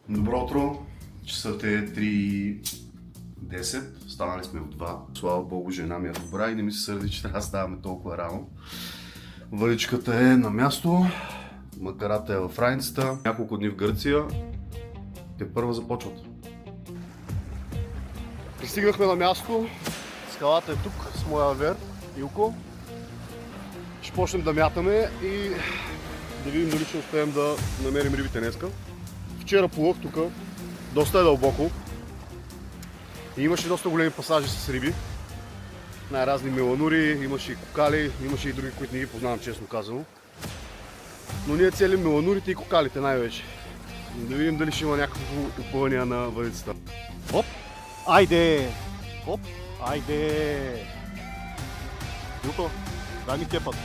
Добро утро, часът е 3:10, станали сме в 2. Слава Богу, жена ми е добра и не ми се сърди, че трябва да ставаме толкова рано. Валичката е на място, макарата е в раницата. Няколко дни в Гърция, те първа започват. Пристигнахме на място, скалата е тук с моя авер, Илко. Ще почнем да мятаме и да видим дали ще успеем да намерим рибите днеска. Вчера плувах тук, доста е дълбоко и имаше доста големи пасажи с риби. Най-разни меланури, имаше и кокали, имаше и други, които не ги познавам, честно казано. Но ние целим меланурите и кокалите най-вече. Да видим дали ще има някакво опъвания на въдицата. Оп! Айде! Оп! Айде! Юко, дай ми кепът.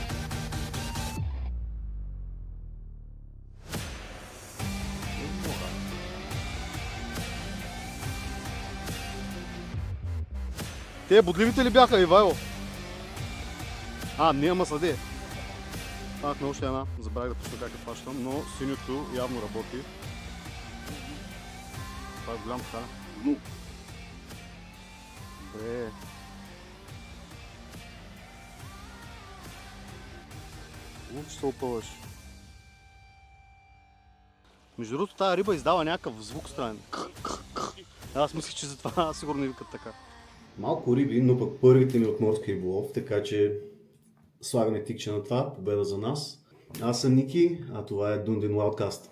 Те бодливите ли бяха, Ивайло? Не, ама съде. Фанахме още една, забравих да пуска как я фащам, но синьото явно работи. Това е голям така. Добре. Лучше се опъваш. Между другото, тази риба издава някакъв звук странен. Аз мислих, че затова сигурно викат така. Малко риби, но пък първите ми от морски риболов, така че слагаме тикче на това, победа за нас. Аз съм Ники, а това е Дундин Уайлдкаст.